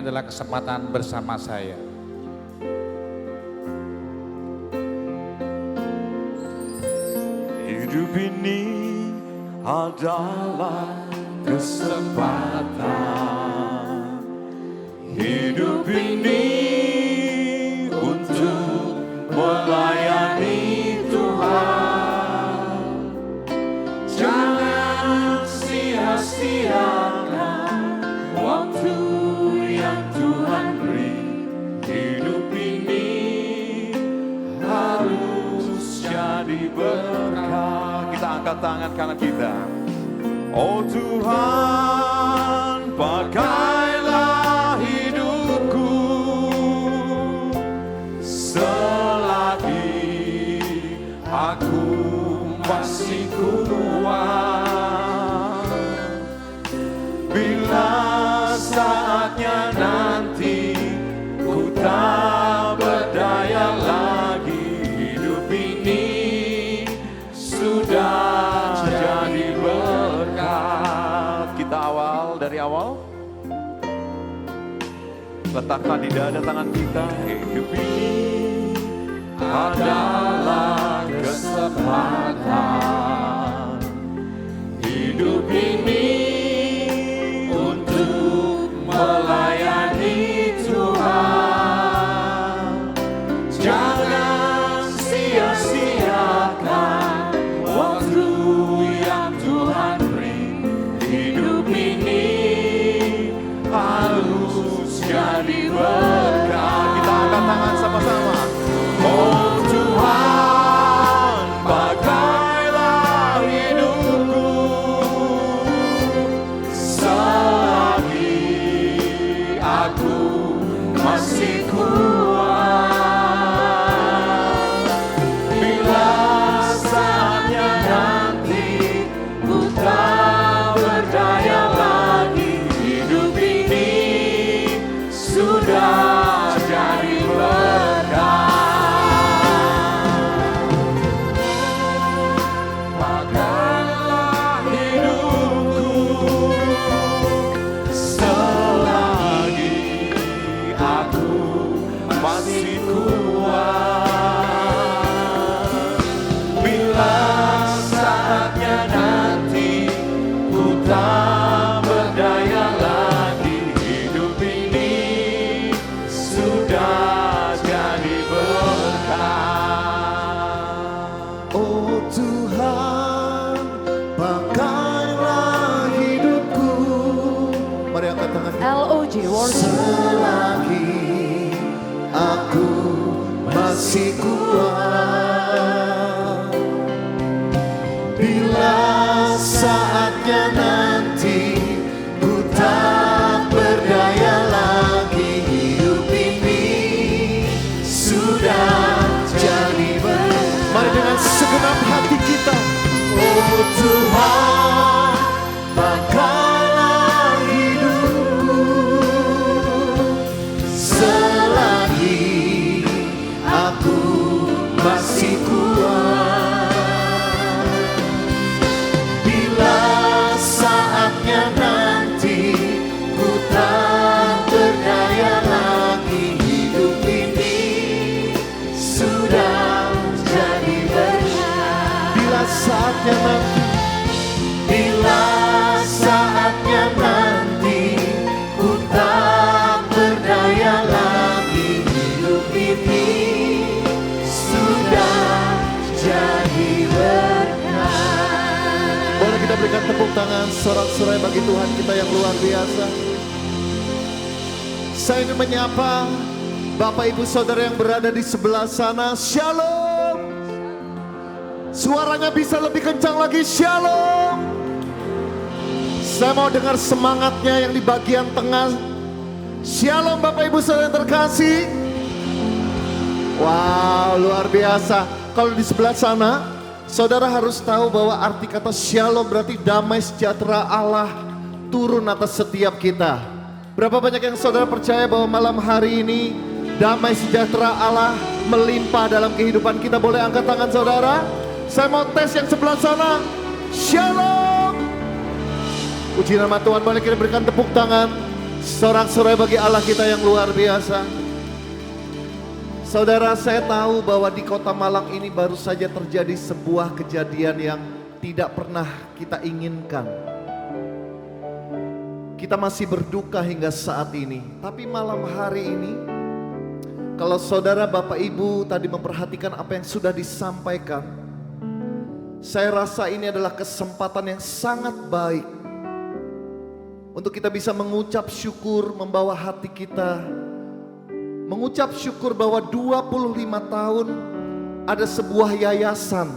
adalah kesempatan bersama saya. Hidup ini adalah kesempatan. Hidup ini untuk melayani Tuhan. Jangan sia-siakan waktu yang Tuhan beri. Hidup ini harus jadi berkah. Kita angkat tangan kanan kita. Oh Tuhan, pakailah hidupku selagi aku masih kuat. Bila saatnya nanti ku tak berdaya lagi, hidup ini sudah jadi berkat. Kita dari awal letakkan di dada tangan kita. Hidup ini adalah kesempatan. Hidup ini untuk melayani Tuhan. Jangan sia-siakan waktu yang Tuhan beri. Hidup ini harus jadi berkah. Kita angkat tangan sama-sama. Oh Tuhan, pakailah hidupku selagi aku masih kuat. Bila saatnya nanti ku tak berdaya lagi, hidup ini sudah jadi berkah. Pakailah hidupku selagi aku masih kuat. Bila saatnya nanti ku tak berdaya lagi, hidup ini sudah jadi berkah. Oh Tuhan, pakailah hidupku. Mari angkat tangan. LOJ Worship. Selagi aku masih kuat. Bila saatnya nanti ku tak berdaya lagi, hidup ini sudah jadi berkah. Mari dengan segenap hati kita. Oh Tuhan, pakailah hidupku selagi aku masih kuat. Bila saatnya nanti ku tak berdaya lagi, hidup ini sudah jadi berkah. Bila saatnya nanti, bila saatnya nanti ku tak berdaya lagi, hidup ini sudah jadi berkah. Boleh kita berikan tepuk tangan sorak-sorai bagi Tuhan kita yang luar biasa. Saya ingin menyapa Bapak Ibu Saudara yang berada di sebelah sana. Shalom. Suaranya bisa lebih kencang lagi. Shalom. Saya mau dengar semangatnya yang di bagian tengah. Shalom Bapak Ibu Saudara yang terkasih. Wow, luar biasa. Kalau di sebelah sana, saudara harus tahu bahwa arti kata shalom berarti damai sejahtera Allah turun atas setiap kita. Berapa banyak yang saudara percaya bahwa malam hari ini damai sejahtera Allah melimpah dalam kehidupan kita? Boleh angkat tangan saudara? Saya mau tes yang sebelah sana. Shalom. Puji nama Tuhan, boleh kita berikan tepuk tangan. Sorak-sorai bagi Allah kita yang luar biasa. Saudara, saya tahu bahwa di kota Malang ini baru saja terjadi sebuah kejadian yang tidak pernah kita inginkan. Kita masih berduka hingga saat ini. Tapi malam hari ini, kalau saudara, Bapak, Ibu tadi memperhatikan apa yang sudah disampaikan, saya rasa ini adalah kesempatan yang sangat baik untuk kita bisa mengucap syukur, membawa hati kita mengucap syukur bahwa 25 tahun ada sebuah yayasan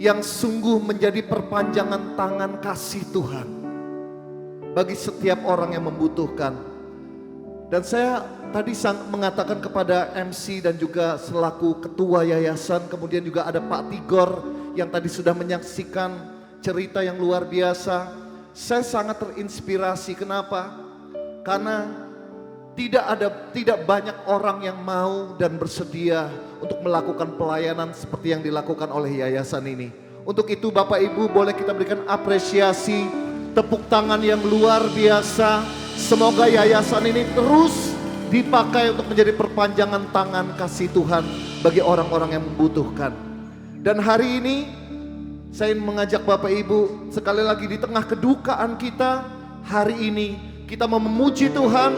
yang sungguh menjadi perpanjangan tangan kasih Tuhan bagi setiap orang yang membutuhkan. Dan saya tadi mengatakan kepada MC dan juga selaku ketua yayasan, kemudian juga ada Pak Tigor yang tadi sudah menyaksikan cerita yang luar biasa. Saya sangat terinspirasi. Kenapa? Karena tidak banyak orang yang mau dan bersedia untuk melakukan pelayanan seperti yang dilakukan oleh yayasan ini. Untuk itu Bapak Ibu, boleh kita berikan apresiasi, tepuk tangan yang luar biasa. Semoga yayasan ini terus dipakai untuk menjadi perpanjangan tangan kasih Tuhan bagi orang-orang yang membutuhkan. Dan hari ini saya ingin mengajak Bapak Ibu, sekali lagi di tengah kedukaan kita, hari ini kita mau memuji Tuhan,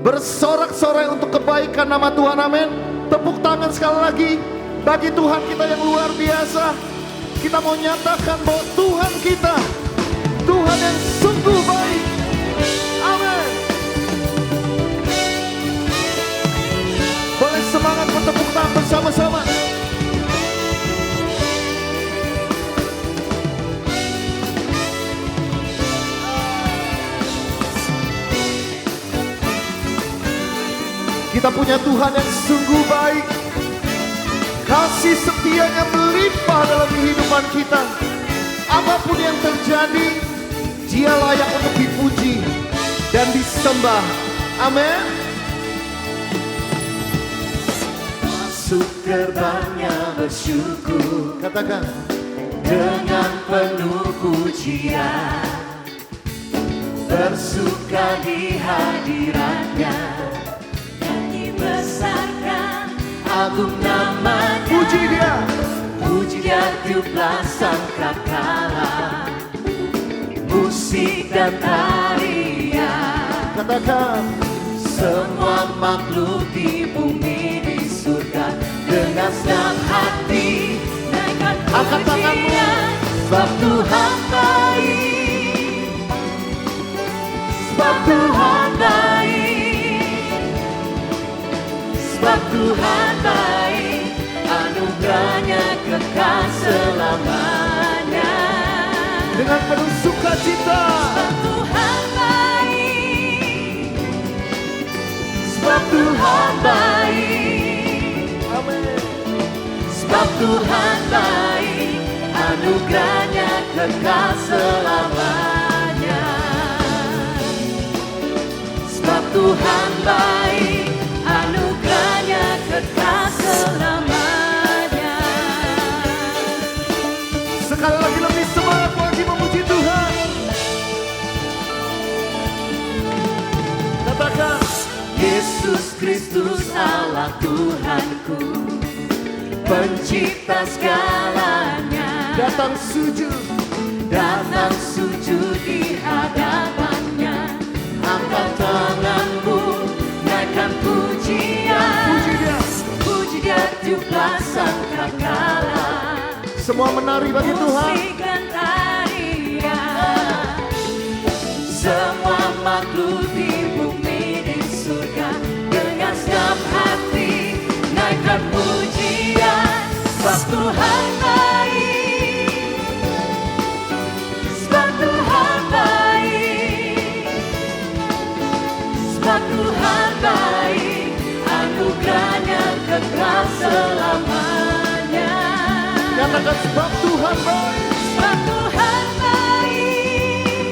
bersorak-sorai untuk kebaikan nama Tuhan, amin. Tepuk tangan sekali lagi bagi Tuhan kita yang luar biasa. Kita mau nyatakan bahwa Tuhan kita, Tuhan yang sungguh baik, amin. Boleh semangat bertepuk tangan bersama-sama. Kita punya Tuhan yang sungguh baik. Kasih setianya melimpah dalam kehidupan kita. Apapun yang terjadi, Dia layak untuk dipuji dan disembah. Amin. Masuk gerbangnya bersyukur, Katakan, dengan penuh pujian, bersuka di hadiratnya, nyanyi besarkan agung namanya. puji Dia. Puji Dia tiuplah sangkakala, musik dan tarian. Katakan, Semua makhluk di bumi di surga, dengan senang hati naikkan Angkat tanganmu. pujian. Sebab Tuhan baik, sebab Tuhan baik, sebab Tuhan baik, anugerahnya kekal selamanya. dengan penuh sukacita. Sebab Tuhan baik, sebab Tuhan baik, Amin. sebab Tuhan baik, anugerahnya kekal selamanya. Sebab Tuhan baik, anugerahnya kekal selamanya. Sekali lagi lebih semangat lagi memuji Tuhan. Katakan, Yesus Kristus Allah Tuhanku, pencipta segalanya, datang sujud. datang sujud di hadapannya. Angkat tanganmu, naikkan pujian. Puji Dia. Puji Dia tiuplah sangkakala, Semua menari bagi Tuhan. musik dan tarian. Semua makhluk di bumi di surga, dengan segenap hati naikkan pujian. Sebab Tuhan baik, sebab Tuhan baik, sebab Tuhan baik, anugerahnya kekal selamanya. Katakan, sebab Tuhan baik. Sebab Tuhan baik,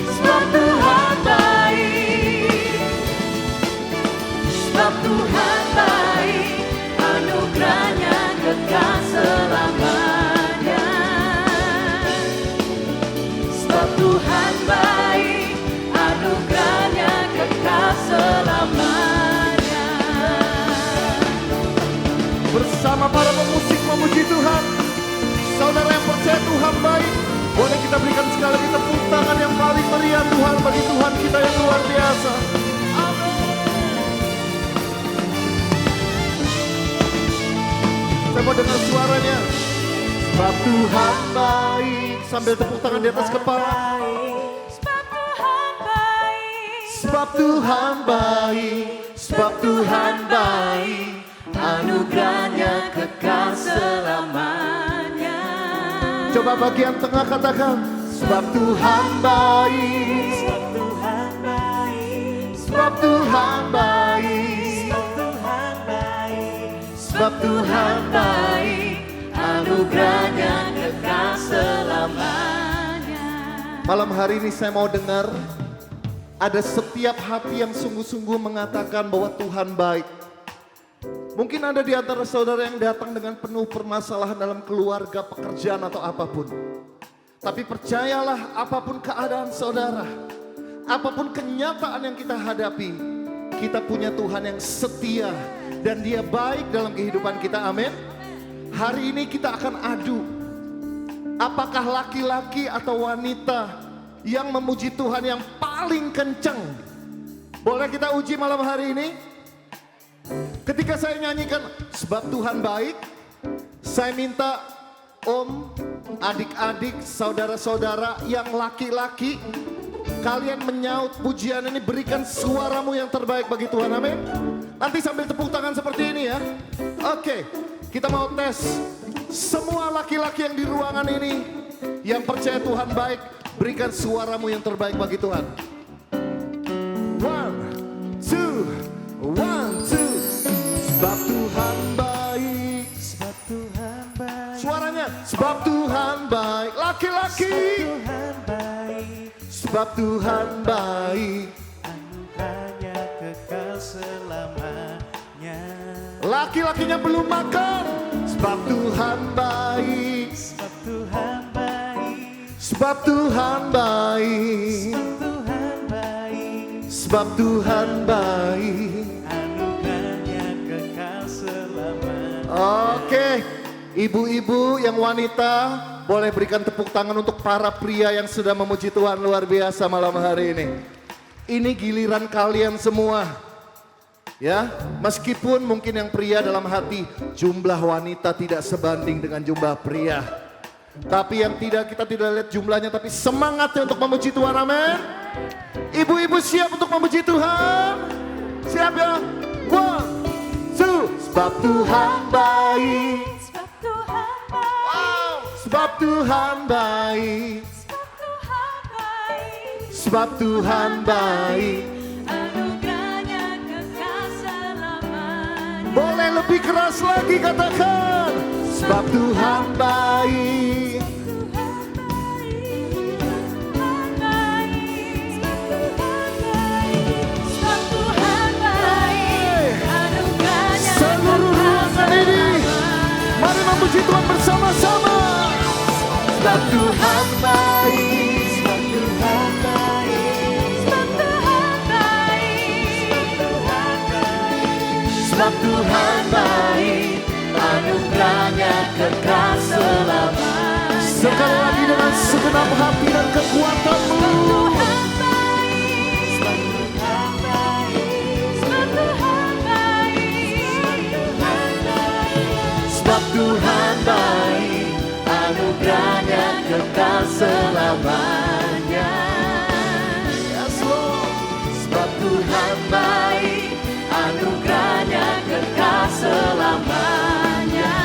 sebab Tuhan baik, sebab Tuhan baik, anugerahnya kekal selamanya. Sebab Tuhan baik, anugerahnya Kita berikan sekali lagi tepuk tangan yang paling meriah Tuhan bagi Tuhan kita yang luar biasa. Amin. Saya mau dengar suaranya. Sebab Tuhan baik. Sambil tepuk tangan di atas kepala. Sebab Tuhan baik. Sebab Tuhan baik. Sebab Tuhan baik. Anugerahnya kekal selamanya. Coba bagian tengah katakan. Sebab Tuhan baik. Sebab Tuhan baik. Sebab Tuhan baik. Sebab Tuhan baik. Sebab Tuhan baik. Anugerahnya kekal selamanya. Malam hari ini saya mau dengar ada setiap hati yang sungguh-sungguh mengatakan bahwa Tuhan baik. Mungkin ada di antara saudara yang datang dengan penuh permasalahan dalam keluarga, pekerjaan atau apapun. Tapi percayalah apapun keadaan saudara, apapun kenyataan yang kita hadapi, kita punya Tuhan yang setia dan Dia baik dalam kehidupan kita, amin. Hari ini kita akan adu, apakah laki-laki atau wanita yang memuji Tuhan yang paling kencang. Boleh kita uji malam hari ini? Ketika saya nyanyikan sebab Tuhan baik, saya minta om, adik-adik, saudara-saudara yang laki-laki, kalian menyaut pujian ini, berikan suaramu yang terbaik bagi Tuhan, amin. Nanti sambil tepuk tangan seperti ini ya. Oke, kita mau tes. Semua laki-laki yang di ruangan ini yang percaya Tuhan baik, berikan suaramu yang terbaik bagi Tuhan. 1, 2, 1, 2. Sebab Tuhan baik. Sebab Tuhan baik. Suaranya. Sebab Tuhan baik. Laki-laki. Sebab Tuhan baik. Sebab Tuhan baik. Anugerahnya kekal selamanya. Laki-lakinya belum makan. Sebab Tuhan baik. Sebab Tuhan baik. Sebab Tuhan baik. Sebab Tuhan baik. Sebab Tuhan baik. Anugerahnya kekal selamanya. Oke, ibu-ibu yang wanita boleh berikan tepuk tangan untuk para pria yang sudah memuji Tuhan luar biasa malam hari ini. Ini giliran kalian semua. Ya, meskipun mungkin yang pria dalam hati jumlah wanita tidak sebanding dengan jumlah pria. Tapi yang kita tidak lihat jumlahnya, tapi semangatnya untuk memuji Tuhan, amin. Ibu-ibu siap untuk memuji Tuhan? Siap ya? 1, 2. Sebab Tuhan baik. Sebab Tuhan baik. Sebab Tuhan baik. Sebab Tuhan baik. Sebab Tuhan baik. Anugerahnya kekal selamanya. Boleh lebih keras lagi katakan. Sebab Tuhan baik. Tuhan baik. Sebab Tuhan baik. Anugerahnya Seluruh ruangan ini, mari memuji Tuhan bersama-sama. Sebab Tuhan baik. Sebab Tuhan baik. Sebab Tuhan baik. Sebab Tuhan baik. Anugerahnya kekal selamanya. Sekali lagi dengan segenap hati dan kekuatanmu. Tuhan baik. Sebab Tuhan baik. Sebab Tuhan baik. Sebab Tuhan baik. Anugerahnya kekal selamanya. Yes, Lord. Sebab Tuhan baik. Anugerahnya kekal selamanya.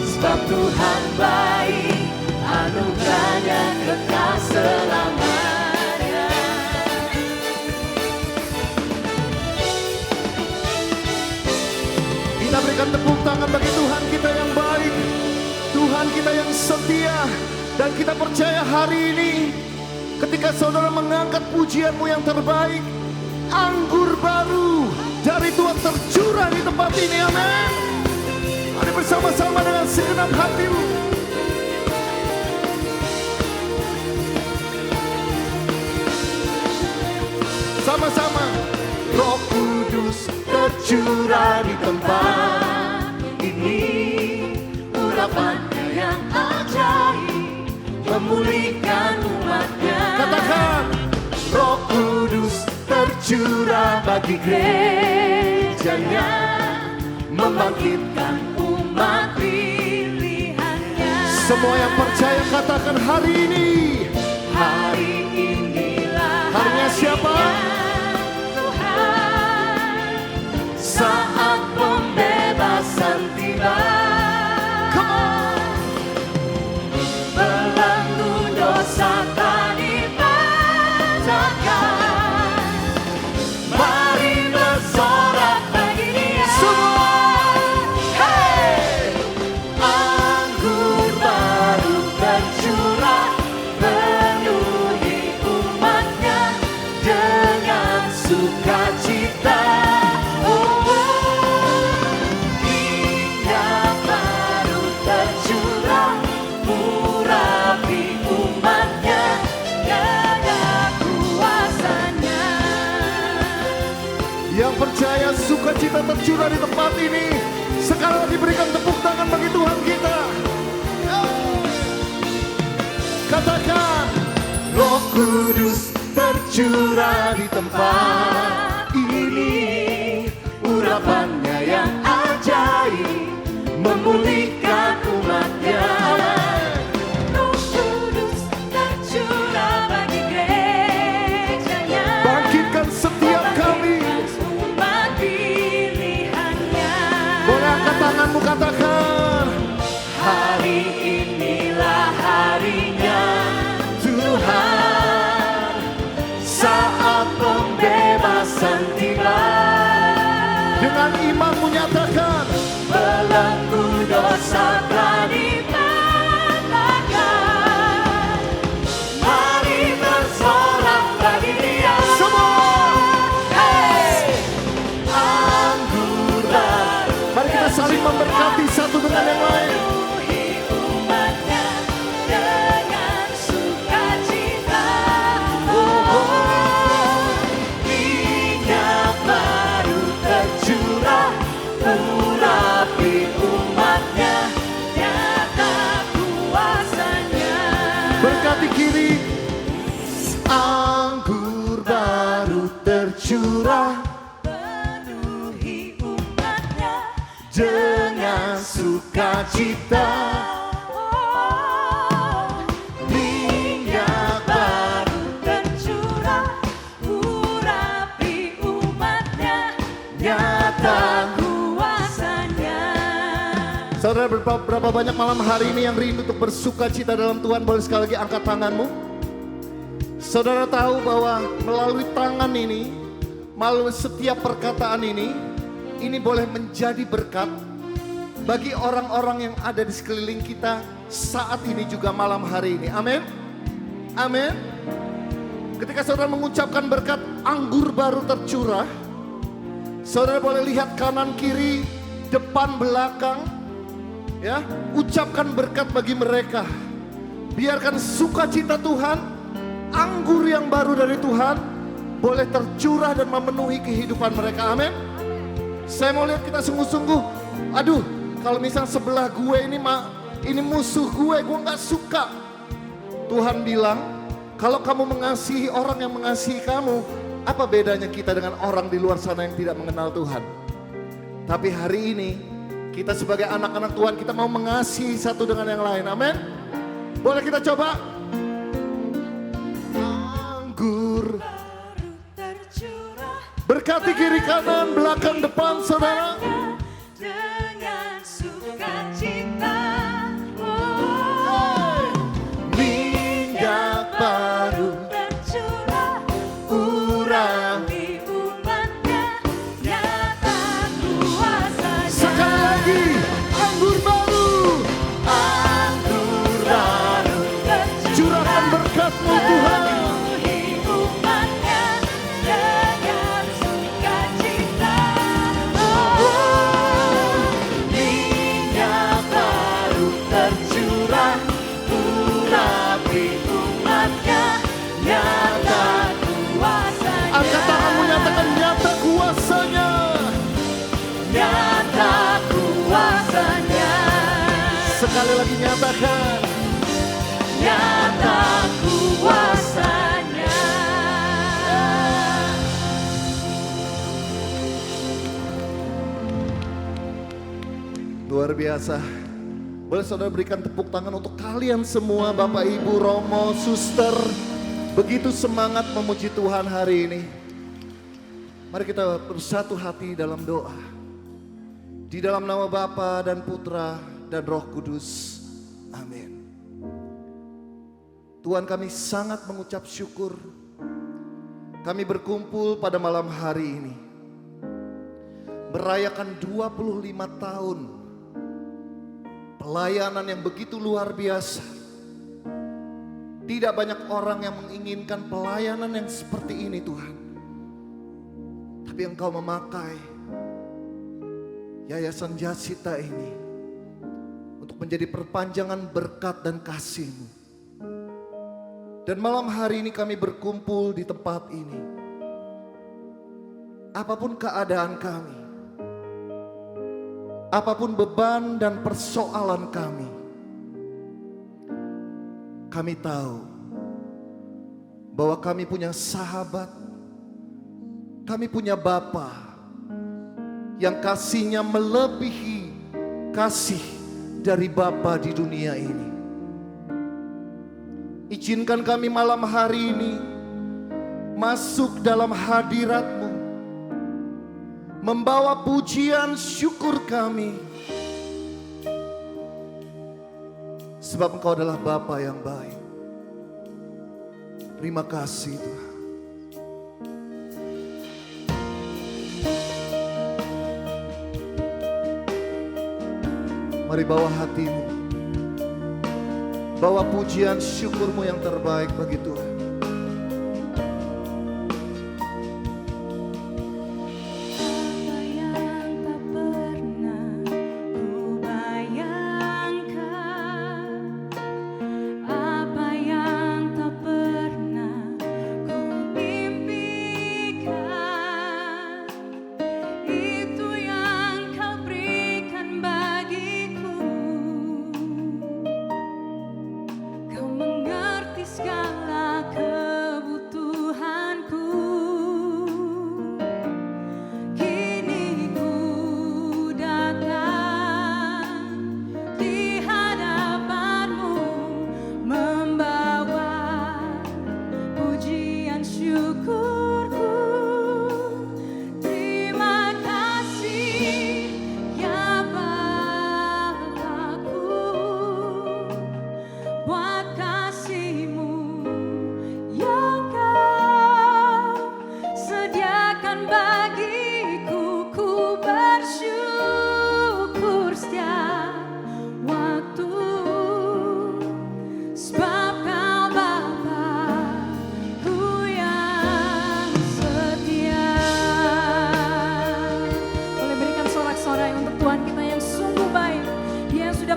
Sebab Tuhan baik. Anugerahnya kekal selamanya. Kita berikan tepuk tangan bagi Tuhan kita yang baik, Tuhan kita yang setia. Dan kita percaya hari ini ketika saudara mengangkat pujianmu yang terbaik, anggur baru dari Tuhan tercurah di tempat ini, amin. Mari bersama-sama dengan segenap hatimu. Sama-sama. Roh Kudus tercurah di tempat ini, Urapannya yang ajaib. memulihkan umatnya. Katakan, Roh Kudus tercurah bagi Gerejanya membangkitkan umat pilihannya. semua yang percaya. Katakan hari ini. Hari inilah Harinya siapa? Tuhan, saat pembebasan tiba. Come on. Belenggu dosa tak dipatahkan. Mari bersorak bagi Dia. Semua. Hey! Anggur baru tercurah, penuhi umatnya dengan sukacita. Minyak baru tercurah, urapi umatnya dengan kuasanya. Yang percaya sukacita tercurah di tempat ini. Sekarang diberikan tepuk tangan bagi Tuhan kita. Katakan, Roh Kudus tercurah di tempat ini. Urapannya yang ajaib memulihkan umatnya. Roh Kudus tercurah bagi gerejanya. Bangkitkan setiap kami. Umat pilihannya. Boleh angkat tanganmu, katakan, Hari inilah harinya Tuhan, saat pembebasan tiba. dengan imanmu nyatakan, Belenggu dosa telah dipatahkan. Mari bersorak bagi Dia. semua. Hey! Anggur baru Mari kita saling memberkati satu dengan yang lain. penuhi umatnya dengan sukacita. Minyak baru tercurah, urapi umatnya nyata kuasanya. Berkati kiri. Anggur baru tercurah Penuhi umatnya dengan sukacita. minyak baru tercurah, urapi umatnya nyata kuasanya. Saudara, berapa banyak malam hari ini yang rindu untuk bersukacita dalam Tuhan? Boleh sekali lagi angkat tanganmu. Saudara tahu bahwa melalui tangan ini, melalui setiap perkataan ini boleh menjadi berkat bagi orang-orang yang ada di sekeliling kita saat ini juga malam hari ini. Amin. Amin. Ketika saudara mengucapkan berkat, anggur baru tercurah. Saudara boleh lihat kanan kiri, depan belakang. Ya, ucapkan berkat bagi mereka. Biarkan sukacita Tuhan, anggur yang baru dari Tuhan boleh tercurah dan memenuhi kehidupan mereka. Amin. Saya mau lihat kita sungguh-sungguh. Aduh, kalau misal sebelah gue ini musuh gue gak suka. Tuhan bilang, kalau kamu mengasihi orang yang mengasihi kamu, apa bedanya kita dengan orang di luar sana yang tidak mengenal Tuhan? Tapi hari ini, kita sebagai anak-anak Tuhan, kita mau mengasihi satu dengan yang lain. Amin. Boleh kita coba? Anggur Baru tercurah, berkati kiri kanan, belakang depan saudara. dengan sukacita. Minyak baru Tercurah, urapi. urapi umatnya nyata kuasanya. Sekali lagi, anggur baru. Anggur baru Curahkan berkat-Mu Tuhan. penuhi umatnya dengan sukacita. Minyak baru tercurah, urapi umatnya nyata kuasanya. Luar biasa. Boleh saudara berikan tepuk tangan untuk kalian semua, Bapak, Ibu, Romo, Suster. Begitu semangat memuji Tuhan hari ini. Mari kita bersatu hati dalam doa. Di dalam nama Bapa dan Putra dan Roh Kudus. Amin. Tuhan, kami sangat mengucap syukur. Kami berkumpul pada malam hari ini. Merayakan 25 tahun pelayanan yang begitu luar biasa. Tidak banyak orang yang menginginkan pelayanan yang seperti ini, Tuhan. Tapi Engkau memakai Yayasan Jasita ini untuk menjadi perpanjangan berkat dan kasih-Mu. Dan malam hari ini kami berkumpul di tempat ini. Apapun keadaan kami, apapun beban dan persoalan kami tahu bahwa kami punya sahabat, kami punya Bapa yang kasihnya melebihi kasih dari Bapa di dunia ini. Izinkan kami malam hari ini masuk dalam hadirat-Mu, membawa pujian syukur kami. Sebab Engkau adalah Bapa yang baik. Terima kasih Tuhan. Mari bawa hatimu, bawa pujian syukurmu yang terbaik bagi Tuhan.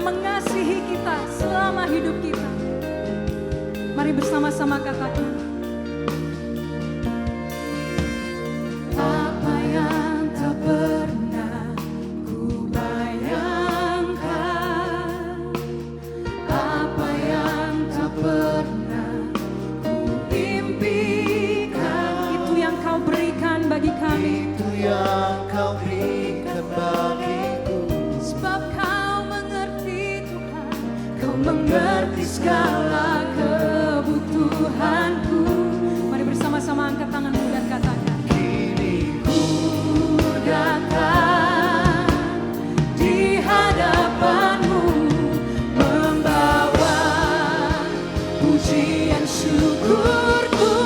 Mengasihi kita selama hidup kita. Mari bersama-sama katakan. Apa yang tak pernah ku bayangkan, apa yang tak pernah ku impikan, itu yang Kau berikan bagi kami. Itu yang Kau berikan bagiku. Sebab mengerti segala kebutuhanku. Mari bersama-sama angkat tanganmu dan katakan. Kini ku datang di hadapan-Mu, membawa pujian syukurku.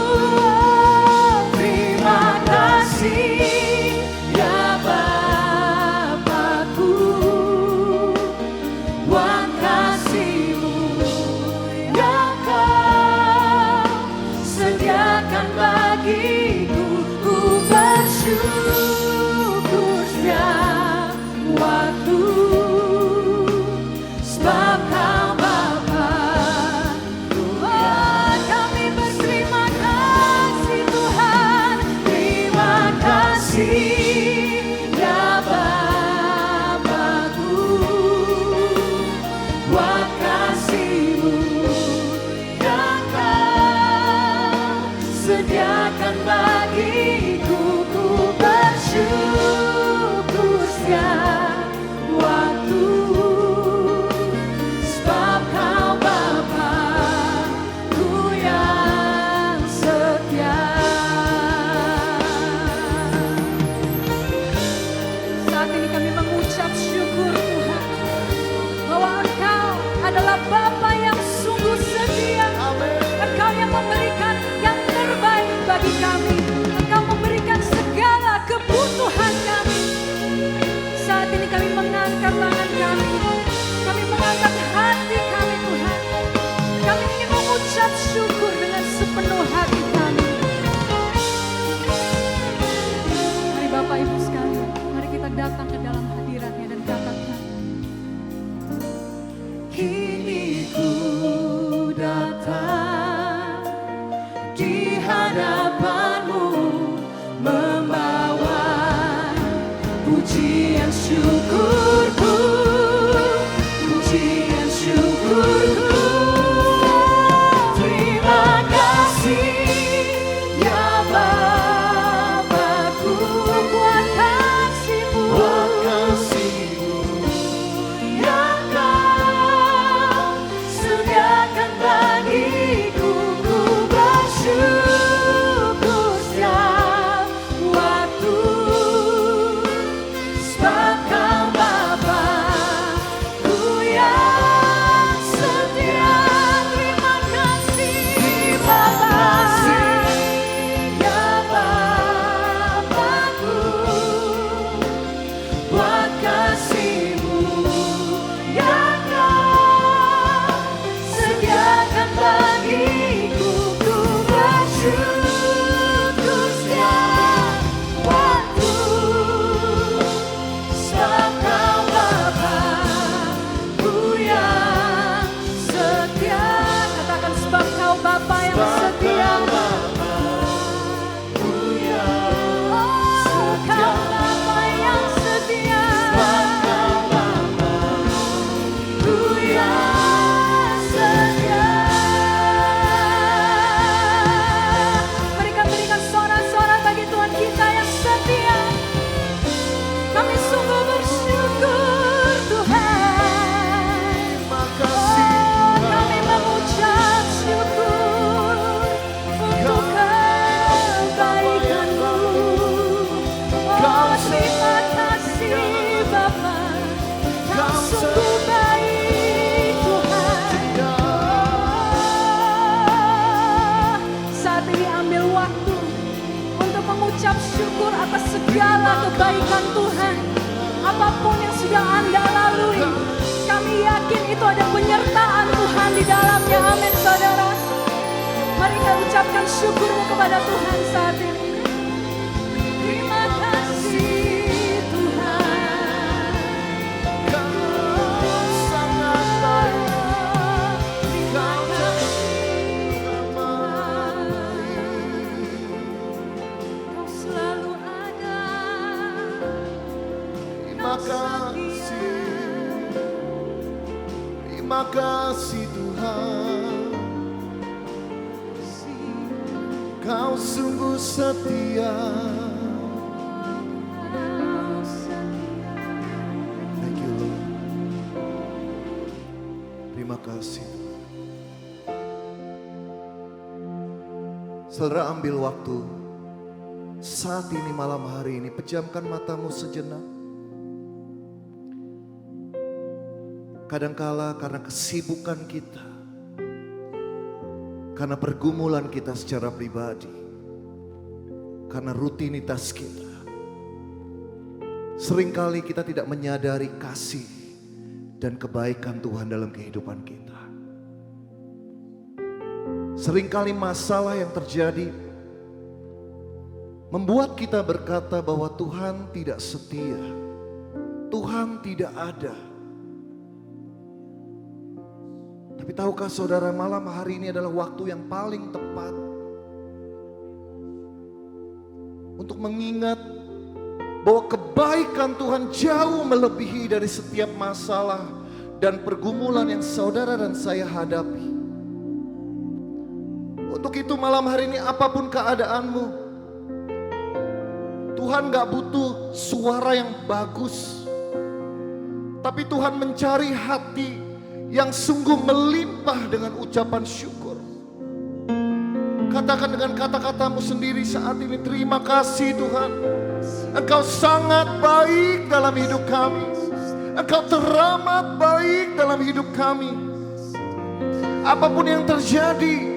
Terima kasih ya Bapa-Ku, buat kasih-Mu yang Kau sediakan bagiku. Ku bersyukur setiap waktu, sebab Kau Bapa. Oh, kami berterima kasih Tuhan. Terima kasih ya Bapa-Ku, buat kasih-Mu yang Kau sediakan bagiku. Ku bersyukur setiap waktu. mengucap syukur atas segala kebaikan Tuhan. Apapun yang sudah Anda lalui, kami yakin itu ada penyertaan Tuhan di dalamnya. Amin saudara. Mari kita ucapkan syukurmu kepada Tuhan saat ini. Terima kasih Tuhan. Kau sangat baik. Kau Kau selalu ada. Terima kasih. Terima kasih Tuhan. Kau sungguh setia. Thank you Lord. Terima kasih. Saudara, ambil waktu saat ini, malam hari ini, pejamkan matamu sejenak. Kadangkala karena kesibukan kita, karena pergumulan kita secara pribadi, karena rutinitas kita, seringkali kita tidak menyadari kasih dan kebaikan Tuhan dalam kehidupan kita. Seringkali masalah yang terjadi membuat kita berkata bahwa Tuhan tidak setia, Tuhan tidak ada. Tapi tahukah saudara, malam hari ini adalah waktu yang paling tepat untuk mengingat bahwa kebaikan Tuhan jauh melebihi dari setiap masalah dan pergumulan yang saudara dan saya hadapi. Untuk itu malam hari ini, apapun keadaanmu, Tuhan gak butuh suara yang bagus, tapi Tuhan mencari hati yang sungguh melimpah dengan ucapan syukur. Katakan dengan kata-katamu sendiri saat ini, terima kasih Tuhan. Engkau sangat baik dalam hidup kami. Engkau teramat baik dalam hidup kami. Apapun yang terjadi,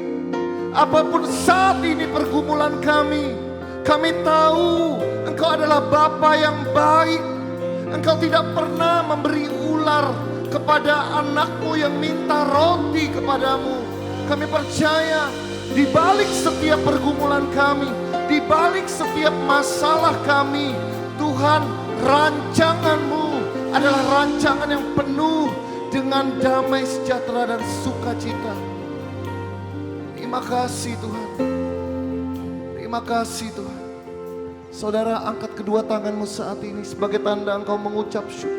apapun saat ini pergumulan kami tahu Engkau adalah Bapa yang baik. Engkau tidak pernah memberi ular kepada anakmu yang minta roti kepadamu. Kami percaya di balik setiap pergumulan kami, di balik setiap masalah kami, Tuhan, rancanganmu adalah rancangan yang penuh dengan damai sejahtera dan sukacita. Terima kasih Tuhan. Terima kasih Tuhan. Saudara, angkat kedua tanganmu saat ini sebagai tanda engkau mengucap syukur.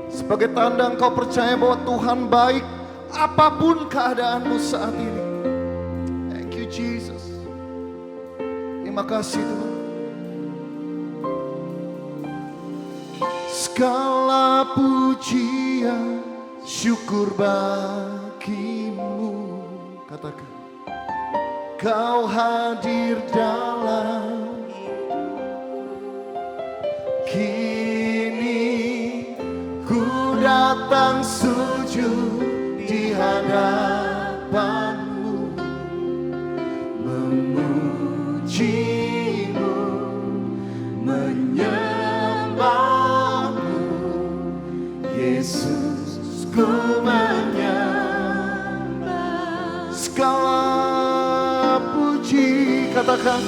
Sebagai tanda engkau percaya bahwa Tuhan baik apapun keadaanmu saat ini. Thank you Jesus. Terima kasih Tuhan. Segala pujian syukur bagimu. Katakan, Kau hadir dalam kini ku datang sujud di hadapanmu, memujimu, menyembahmu, Yesus, ku menyembah. Segala puji, katakan,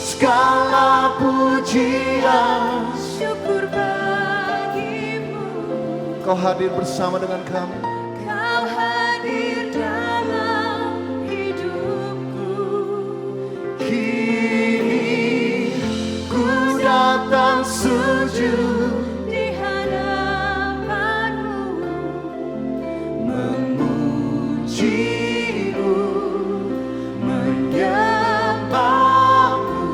segala pujian Syukur bagimu. Kau hadir bersama dengan kami. Kau hadir dalam hidupku. Kini ku datang sujud Di hadapanmu, memujimu, menyembahmu,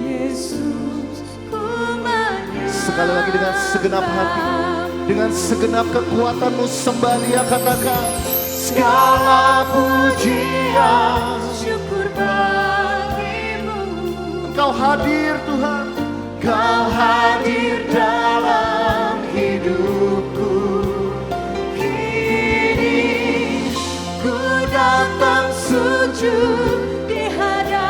Yesus, ku menyembah. sekali lagi dengan segenap hati, dengan segenap kekuatanmu sembah Dia. Katakan, segala pujian Syukur bagimu. Engkau hadir Tuhan. Kau hadir dalam hidupku. Kini ku datang sujud Di hadapanmu,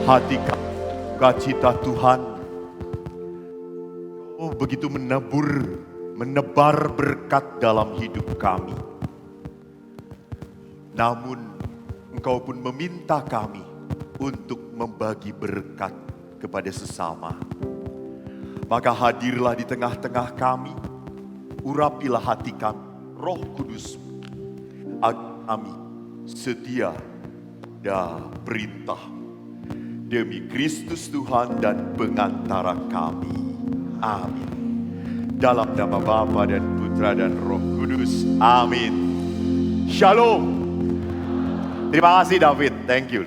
Hati kami sukacita Tuhan. Oh, begitu menebar berkat dalam hidup kami. Namun Engkau pun meminta kami untuk membagi berkat kepada sesama. Maka hadirlah di tengah-tengah kami, urapilah hati kami, Roh Kudus, agar kami setia dan perintah demi Kristus Tuhan dan pengantara kami. Amin. Dalam nama Bapa dan Putra dan Roh Kudus. Amin. Shalom. Terima kasih David. Thank you.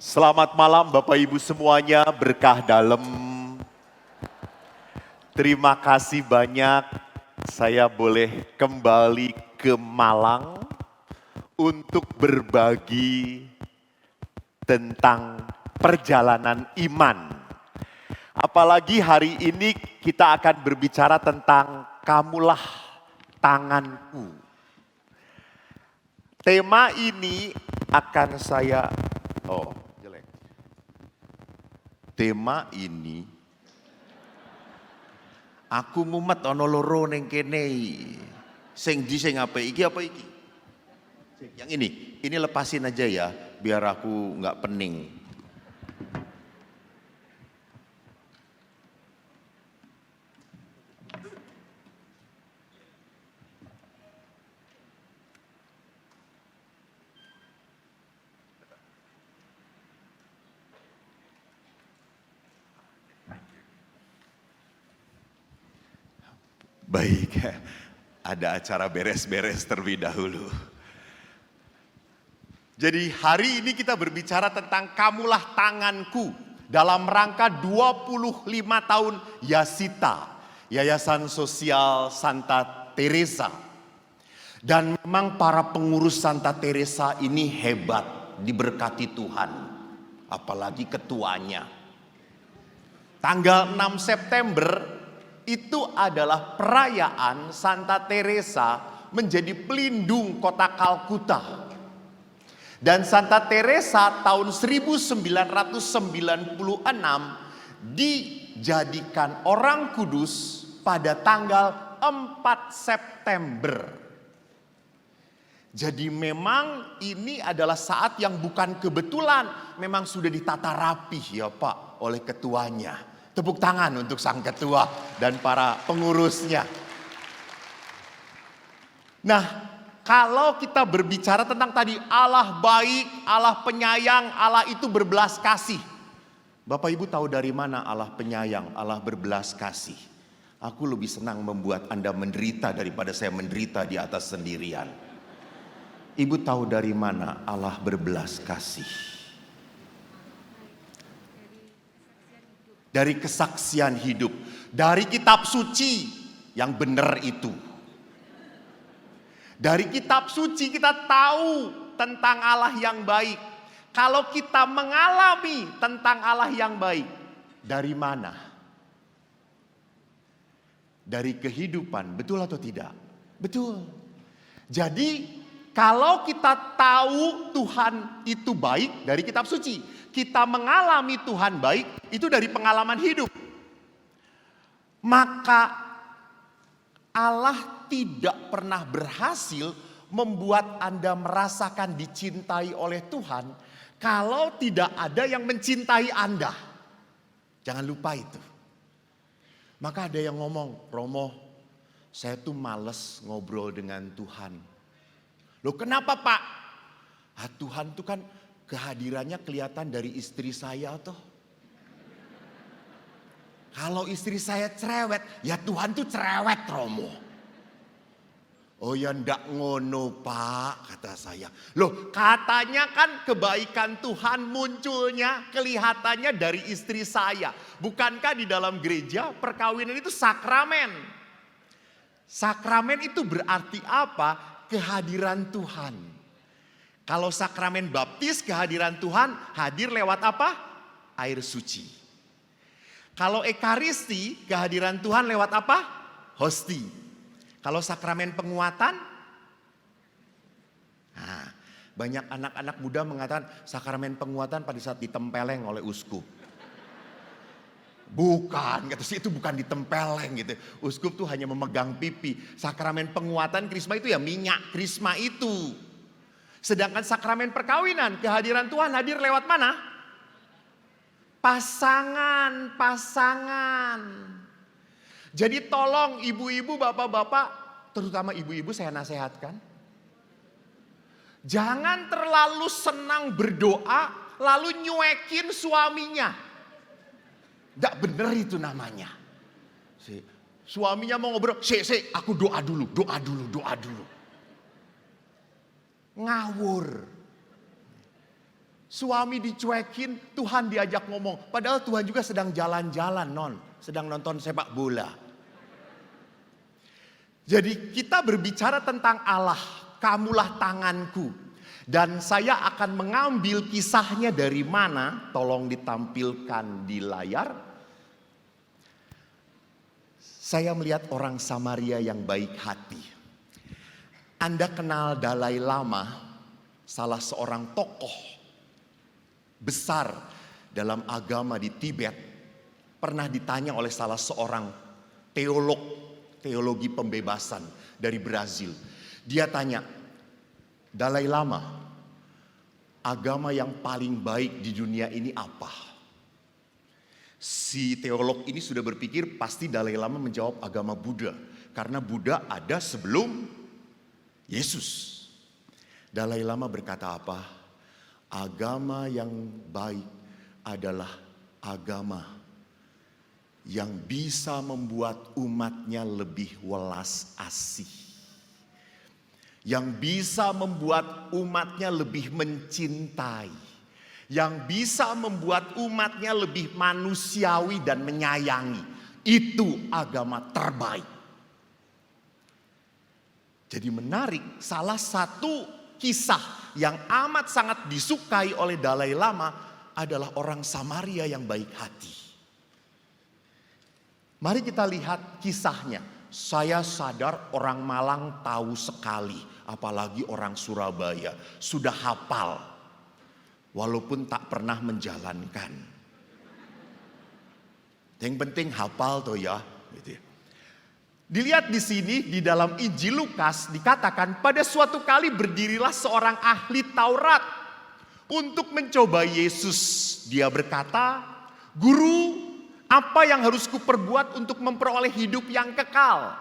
Selamat malam Bapak Ibu semuanya, berkah dalam. Terima kasih banyak saya boleh kembali ke Malang untuk berbagi tentang perjalanan iman. Apalagi hari ini kita akan berbicara tentang kamulah tanganku. Tema ini akan saya, tema ini aku mumet ana loro ning kene. Sing ndi sing apik iki apa iki? Yang ini lepasin aja ya biar aku nggak pening. Baik, ada acara beres-beres terlebih dahulu. Jadi hari ini kita berbicara tentang kamulah tanganku dalam rangka 25 tahun Yasita, Yayasan Sosial Santa Teresa. Dan memang para pengurus Santa Teresa ini hebat, diberkati Tuhan, apalagi ketuanya. Tanggal 6 September itu adalah perayaan Santa Teresa menjadi pelindung kota Kalkuta. Dan Santa Teresa tahun 1996 dijadikan orang kudus pada tanggal 4 September. Jadi memang ini adalah saat yang bukan kebetulan, memang sudah ditata rapih ya Pak oleh ketuanya. Tepuk tangan untuk sang ketua dan para pengurusnya. Nah, kalau kita berbicara tentang tadi Allah baik, Allah penyayang, Allah itu berbelas kasih. Bapak Ibu tahu dari mana Allah penyayang, Allah berbelas kasih? Aku lebih senang membuat Anda menderita daripada saya menderita di atas sendirian. Ibu tahu dari mana Allah berbelas kasih? Dari kesaksian hidup, dari kitab suci yang benar itu. Dari kitab suci kita tahu tentang Allah yang baik. Kalau kita mengalami tentang Allah yang baik, dari mana? Dari kehidupan, betul atau tidak? Betul. Jadi kalau kita tahu Tuhan itu baik dari kitab suci, kita mengalami Tuhan baik itu dari pengalaman hidup. Maka Allah tidak pernah berhasil membuat Anda merasakan dicintai oleh Tuhan kalau tidak ada yang mencintai Anda. Jangan lupa itu. Maka ada yang ngomong, Romo, saya tuh males ngobrol dengan Tuhan. Loh kenapa Pak? Tuhan tuh kan kehadirannya kelihatan dari istri saya toh. Kalau istri saya cerewet, ya Tuhan tuh cerewet Romo. Oh ya ndak ngono Pak, kata saya. Loh katanya kan kebaikan Tuhan munculnya kelihatannya dari istri saya. Bukankah di dalam gereja perkawinan itu sakramen? Sakramen itu berarti apa? Kehadiran Tuhan. Kalau sakramen baptis kehadiran Tuhan hadir lewat apa? Air suci. Kalau ekaristi kehadiran Tuhan lewat apa? Hosti. Kalau sakramen penguatan Banyak anak-anak muda mengatakan sakramen penguatan pada saat ditempeleng oleh uskup. Bukan, kata sih itu bukan ditempeleng gitu. Uskup tuh hanya memegang pipi. Sakramen penguatan krisma itu ya minyak krisma itu. Sedangkan sakramen perkawinan, kehadiran Tuhan hadir lewat mana? Pasangan. Jadi tolong ibu-ibu, bapak-bapak, terutama ibu-ibu saya nasihatkan. Jangan terlalu senang berdoa lalu nyuekin suaminya. Tidak benar itu namanya. Suaminya mau ngobrol, aku doa dulu. Ngawur. Suami dicuekin, Tuhan diajak ngomong. Padahal Tuhan juga sedang jalan-jalan sedang nonton sepak bola. Jadi kita berbicara tentang Allah, kamulah tanganku. Dan saya akan mengambil kisahnya dari mana, tolong ditampilkan di layar. Saya melihat orang Samaria yang baik hati. Anda kenal Dalai Lama, salah seorang tokoh besar dalam agama di Tibet. Pernah ditanya oleh salah seorang teologi pembebasan dari Brazil. Dia tanya, Dalai Lama, agama yang paling baik di dunia ini apa? Si teolog ini sudah berpikir pasti Dalai Lama menjawab agama Buddha. Karena Buddha ada sebelum Yesus. Dalai Lama berkata apa? Agama yang baik adalah agama yang bisa membuat umatnya lebih welas asih. Yang bisa membuat umatnya lebih mencintai. Yang bisa membuat umatnya lebih manusiawi dan menyayangi. Itu agama terbaik. Jadi menarik, salah satu kisah yang amat sangat disukai oleh Dalai Lama adalah orang Samaria yang baik hati. Mari kita lihat kisahnya. Saya sadar orang Malang tahu sekali, apalagi orang Surabaya. Sudah hafal, walaupun tak pernah menjalankan. Yang penting hafal tuh ya. Gitu ya. Dilihat di sini di dalam Injil Lukas dikatakan pada suatu kali berdirilah seorang ahli Taurat untuk mencoba Yesus. Dia berkata, "Guru, apa yang harus kuperbuat untuk memperoleh hidup yang kekal?"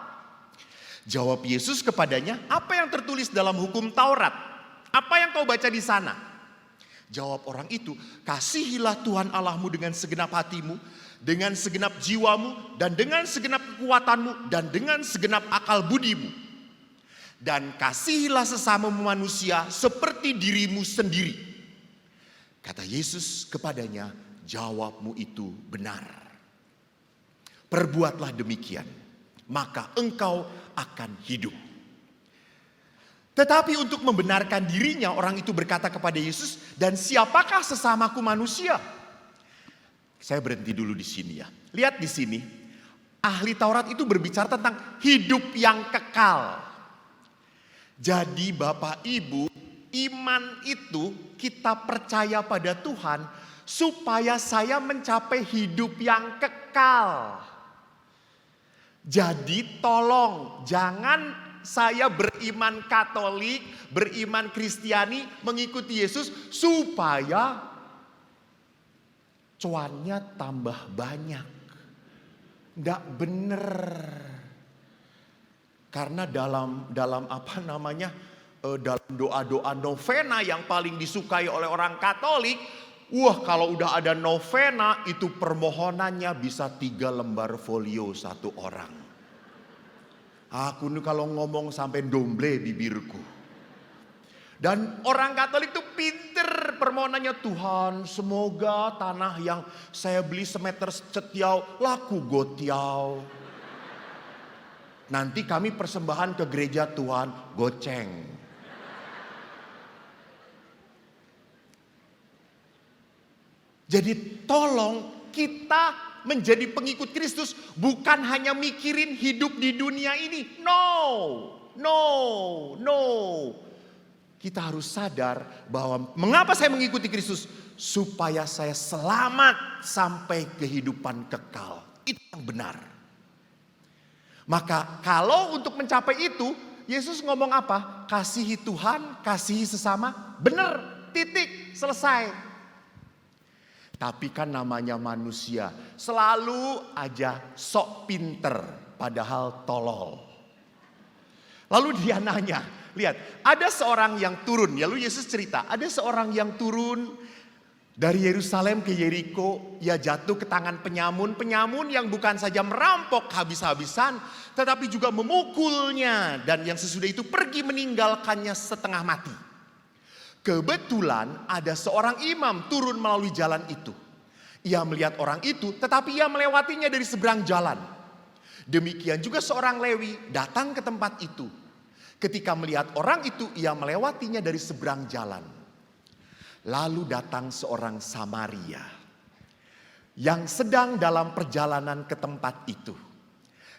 Jawab Yesus kepadanya, "Apa yang tertulis dalam hukum Taurat? Apa yang kau baca di sana?" Jawab orang itu, "Kasihilah Tuhan Allahmu dengan segenap hatimu, dengan segenap jiwamu, dan dengan segenap kekuatanmu, dan dengan segenap akal budimu. Dan kasihilah sesamamu manusia seperti dirimu sendiri." Kata Yesus kepadanya, "Jawabmu itu benar. Perbuatlah demikian, maka engkau akan hidup." Tetapi untuk membenarkan dirinya, orang itu berkata kepada Yesus, "Dan siapakah sesamaku manusia?" Saya berhenti dulu di sini ya. Lihat di sini, ahli Taurat itu berbicara tentang hidup yang kekal. Jadi Bapak Ibu, iman itu kita percaya pada Tuhan supaya saya mencapai hidup yang kekal. Jadi tolong jangan saya beriman Katolik, beriman Kristiani, mengikuti Yesus supaya cuannya tambah banyak. Nggak bener. Karena dalam dalam doa-doa novena yang paling disukai oleh orang Katolik, kalau udah ada novena itu permohonannya bisa 3 lembar folio satu orang. Aku nih kalau ngomong sampai domble bibirku. Dan orang Katolik itu pinter permohonannya, "Tuhan, semoga tanah yang saya beli semeter setiau laku gotiau. Nanti kami persembahan ke gereja Tuhan goceng." Jadi tolong kita menjadi pengikut Kristus bukan hanya mikirin hidup di dunia ini. No. Kita harus sadar bahwa mengapa saya mengikuti Kristus? Supaya saya selamat sampai kehidupan kekal. Itu yang benar. Maka kalau untuk mencapai itu, Yesus ngomong apa? Kasihi Tuhan, kasihi sesama. Benar, titik, selesai. Tapi kan namanya manusia, selalu aja sok pinter, padahal tolol. Lalu dia nanya, lihat, ada seorang yang turun, lalu Yesus cerita, ada seorang yang turun dari Yerusalem ke Yeriko, ia jatuh ke tangan penyamun yang bukan saja merampok habis-habisan, tetapi juga memukulnya, dan yang sesudah itu pergi meninggalkannya setengah mati. Kebetulan ada seorang imam turun melalui jalan itu. Ia melihat orang itu, tetapi ia melewatinya dari seberang jalan. Demikian juga seorang Lewi datang ke tempat itu. Ketika melihat orang itu, ia melewatinya dari seberang jalan. Lalu datang seorang Samaria yang sedang dalam perjalanan ke tempat itu.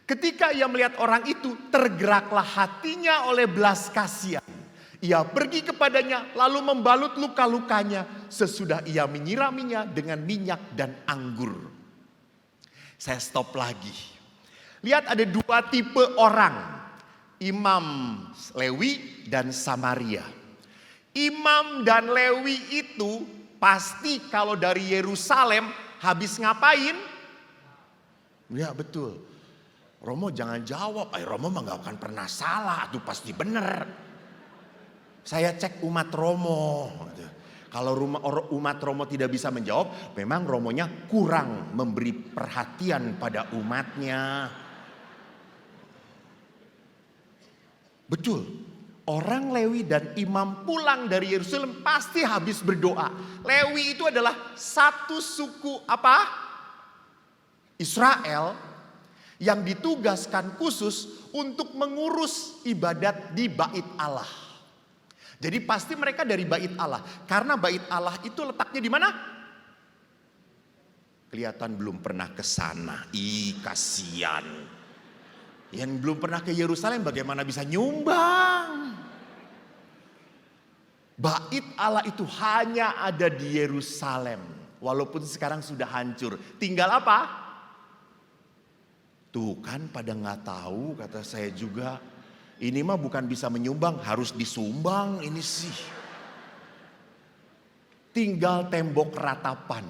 Ketika ia melihat orang itu, tergeraklah hatinya oleh belas kasihan. Ia pergi kepadanya lalu membalut luka-lukanya sesudah ia menyiraminya dengan minyak dan anggur. Saya stop lagi. Lihat ada dua tipe orang. Imam Lewi dan Samaria. Imam dan Lewi itu pasti kalau dari Yerusalem habis ngapain? Ya betul. Romo jangan jawab. Romo mah gak akan pernah salah. Itu pasti benar. Saya cek umat Romo. Kalau umat Romo tidak bisa menjawab, memang Romonya kurang memberi perhatian pada umatnya. Betul. Orang Lewi dan imam pulang dari Yerusalem pasti habis berdoa. Lewi itu adalah satu suku apa? Israel yang ditugaskan khusus untuk mengurus ibadat di bait Allah. Jadi pasti mereka dari bait Allah. Karena bait Allah itu letaknya di mana? Kelihatan belum pernah ke sana. Kasihan. Yang belum pernah ke Yerusalem bagaimana bisa nyumbang? Bait Allah itu hanya ada di Yerusalem. Walaupun sekarang sudah hancur. Tinggal apa? Tuh kan pada nggak tahu, kata saya juga. Ini mah bukan bisa menyumbang, harus disumbang ini sih. Tinggal tembok ratapan.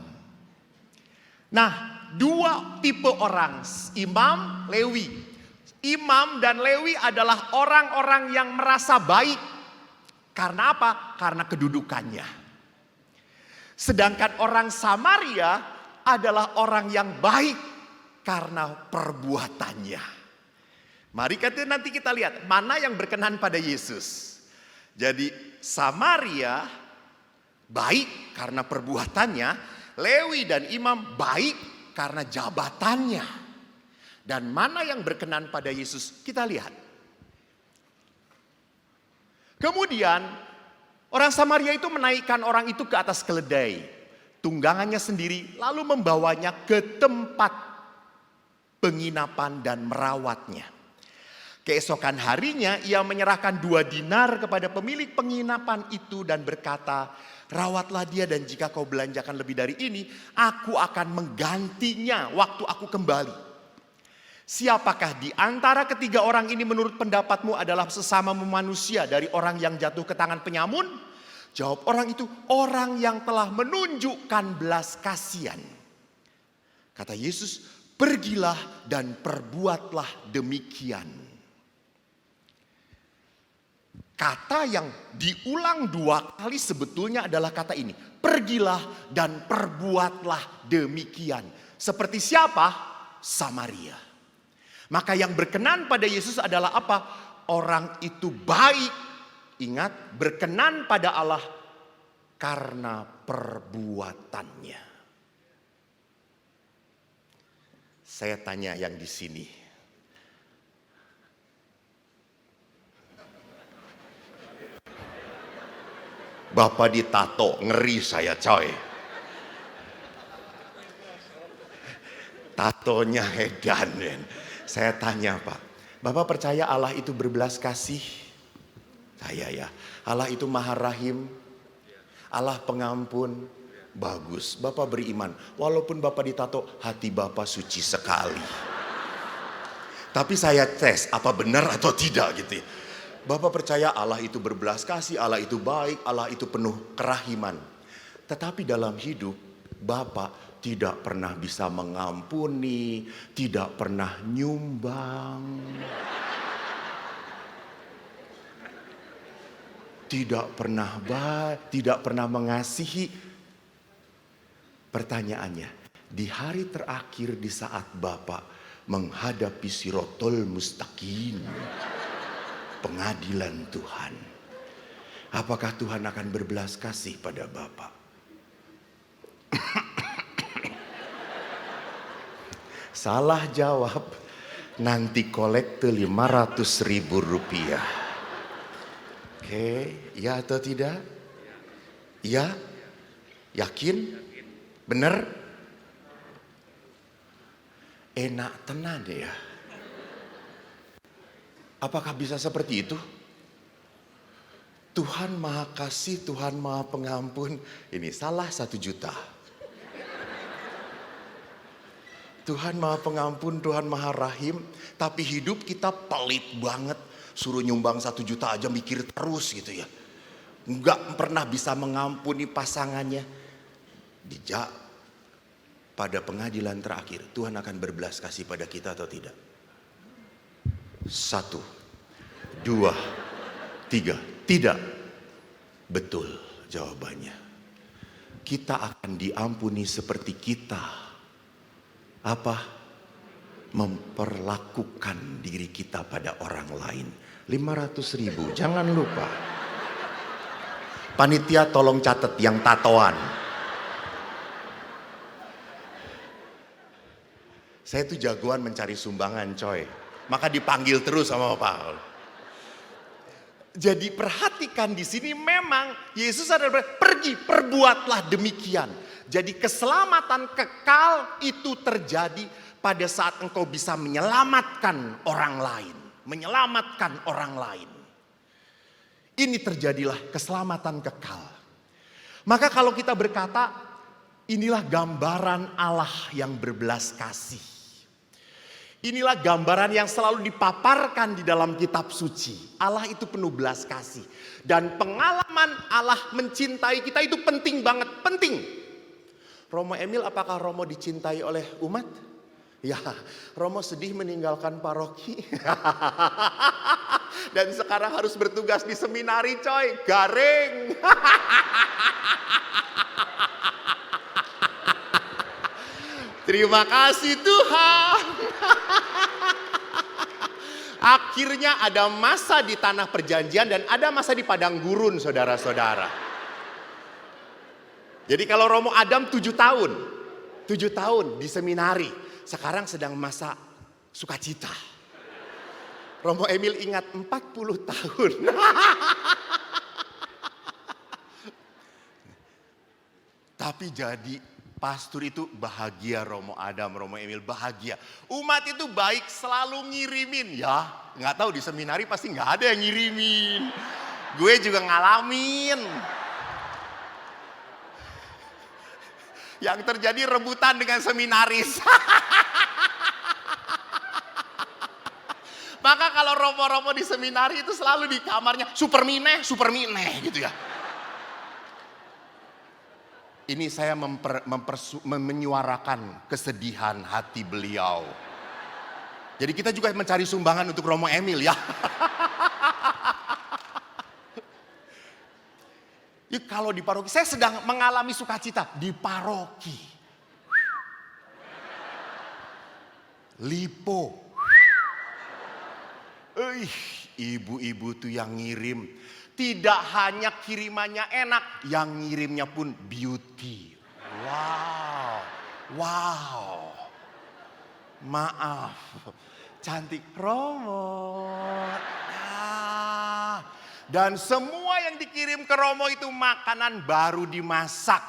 Nah, dua tipe orang, imam, Lewi. Imam dan Lewi adalah orang-orang yang merasa baik. Karena apa? Karena kedudukannya. Sedangkan orang Samaria adalah orang yang baik karena perbuatannya. Mari nanti kita lihat mana yang berkenan pada Yesus. Jadi Samaria baik karena perbuatannya, Lewi dan imam baik karena jabatannya. Dan mana yang berkenan pada Yesus? Kita lihat. Kemudian orang Samaria itu menaikkan orang itu ke atas keledai. Tunggangannya sendiri lalu membawanya ke tempat penginapan dan merawatnya. Keesokan harinya ia menyerahkan 2 dinar kepada pemilik penginapan itu dan berkata, rawatlah dia dan jika kau belanjakan lebih dari ini, aku akan menggantinya waktu aku kembali. Siapakah di antara ketiga orang ini menurut pendapatmu adalah sesama manusia dari orang yang jatuh ke tangan penyamun? Jawab orang itu, orang yang telah menunjukkan belas kasihan. Kata Yesus, pergilah dan perbuatlah demikian. Kata yang diulang 2 kali sebetulnya adalah kata ini. Pergilah dan perbuatlah demikian. Seperti siapa? Samaria. Maka yang berkenan pada Yesus adalah apa? Orang itu baik. Ingat, berkenan pada Allah karena perbuatannya. Saya tanya yang di sini. Bapak ditato, ngeri saya coy. Tatonya edan. Saya tanya Pak, Bapak percaya Allah itu berbelas kasih? Ya. Allah itu Maha Rahim. Allah pengampun. Bagus, Bapak beriman. Walaupun Bapak ditato, hati Bapak suci sekali. Tapi saya tes, apa benar atau tidak gitu ya. Bapak percaya Allah itu berbelas kasih, Allah itu baik, Allah itu penuh kerahiman. Tetapi dalam hidup, Bapak tidak pernah bisa mengampuni, tidak pernah nyumbang. Tidak pernah mengasihi. Pertanyaannya, di hari terakhir di saat Bapak menghadapi Sirotol Mustaqim, pengadilan Tuhan, apakah Tuhan akan berbelas kasih pada Bapak? Salah jawab, nanti kolekte 500.000 rupiah. Oke, ya atau tidak? Ya? Yakin? Bener? Enak tenan ya. Apakah bisa seperti itu? Tuhan Maha Kasih, Tuhan Maha Pengampun. Ini salah 1 juta. Tuhan Maha Pengampun, Tuhan Maha Rahim. Tapi hidup kita pelit banget. Suruh nyumbang 1 juta aja mikir terus gitu ya. Enggak pernah bisa mengampuni pasangannya. Pada pengadilan terakhir, Tuhan akan berbelas kasih pada kita atau tidak? 1, 2, 3. Tidak. Betul jawabannya. Kita akan diampuni seperti kita memperlakukan diri kita pada orang lain. 500.000, jangan lupa. Panitia tolong catat yang tatoan. Saya tuh jagoan mencari sumbangan coy. Maka dipanggil terus sama Pak. Jadi perhatikan di sini memang Yesus adalah pergi, perbuatlah demikian. Jadi keselamatan kekal itu terjadi pada saat engkau bisa menyelamatkan orang lain. Menyelamatkan orang lain. Ini terjadilah keselamatan kekal. Maka kalau kita berkata, inilah gambaran Allah yang berbelas kasih. Inilah gambaran yang selalu dipaparkan di dalam kitab suci. Allah itu penuh belas kasih. Dan pengalaman Allah mencintai kita itu penting banget, penting. Romo Emil, apakah Romo dicintai oleh umat? Ya, Romo sedih meninggalkan paroki. Dan sekarang harus bertugas di seminari coy, garing. Terima kasih Tuhan. Akhirnya ada masa di tanah perjanjian dan ada masa di padang gurun saudara-saudara. Jadi kalau Romo Adam 7 tahun di seminari. Sekarang sedang masa sukacita. Romo Emil ingat 40 tahun. Tapi jadi pastor itu bahagia, Romo Adam, Romo Emil bahagia. Umat itu baik, selalu ngirimin. Ya gak tahu di seminari pasti gak ada yang ngirimin. Gue juga ngalamin. Yang terjadi rebutan dengan seminaris. Maka kalau romo-romo di seminari itu selalu di kamarnya super mineh gitu ya. Ini saya menyuarakan kesedihan hati beliau. Jadi kita juga mencari sumbangan untuk Romo Emil ya. Ya kalau di paroki, saya sedang mengalami sukacita di paroki. Lipo. Ibu-ibu tuh yang ngirim. Tidak hanya kirimannya enak, yang ngirimnya pun beauty. Wow. Maaf, cantik Romo. Dan semua yang dikirim ke Romo itu makanan baru dimasak.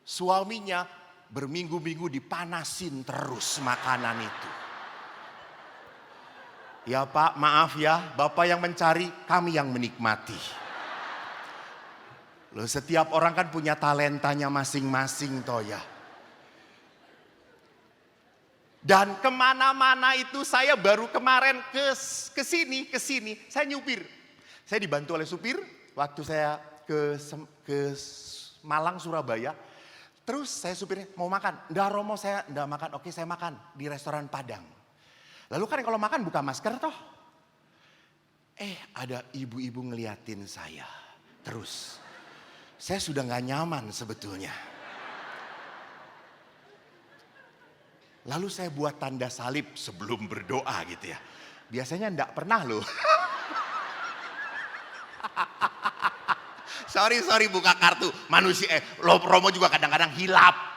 Suaminya berminggu-minggu dipanasin terus makanan itu. Ya Pak, maaf ya, Bapak yang mencari, kami yang menikmati. Loh, setiap orang kan punya talentanya masing-masing toh ya. Dan kemana-mana itu saya baru kemarin ke sini, saya nyupir. Saya dibantu oleh supir waktu saya ke Malang, Surabaya. Terus saya supirnya mau makan, enggak Romo saya enggak makan, oke saya makan di restoran Padang. Lalu kan kalau makan buka masker toh. Ada ibu-ibu ngeliatin saya. Terus saya sudah gak nyaman sebetulnya. Lalu saya buat tanda salib sebelum berdoa gitu ya. Biasanya enggak pernah loh. sorry buka kartu. Manusia, Romo juga kadang-kadang hilap.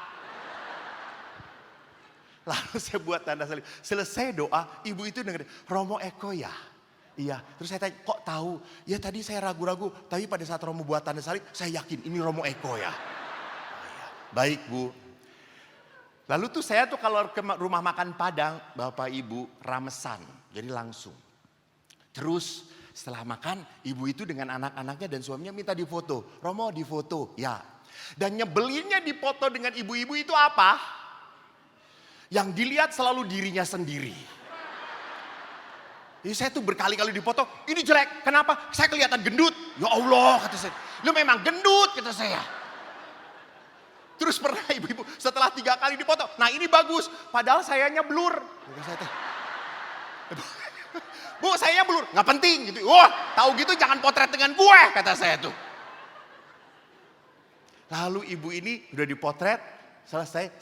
Lalu saya buat tanda salib. Selesai doa, ibu itu dengerin, Romo Eko ya? Iya. Terus saya tanya, kok tahu? Ya tadi saya ragu-ragu, tapi pada saat Romo buat tanda salib, saya yakin ini Romo Eko ya. Oh, iya. Baik Bu. Lalu tuh saya tuh kalau ke rumah makan Padang, Bapak Ibu ramesan. Jadi langsung. Terus setelah makan, ibu itu dengan anak-anaknya dan suaminya minta difoto. Romo difoto, ya. Dan nyebelinnya dipoto dengan ibu-ibu itu apa? Yang dilihat selalu dirinya sendiri. Jadi saya tuh berkali-kali dipoto, ini jelek, kenapa? Saya kelihatan gendut. Ya Allah, kata saya. Lu memang gendut, kata saya. Terus pernah ibu-ibu setelah 3 kali dipoto, nah ini bagus, padahal sayanya blur. Kata saya teh. Bu, saya blur, nggak penting gitu. Wah, tahu gitu jangan potret dengan gue, kata saya tuh. Lalu ibu ini udah dipotret, selesai.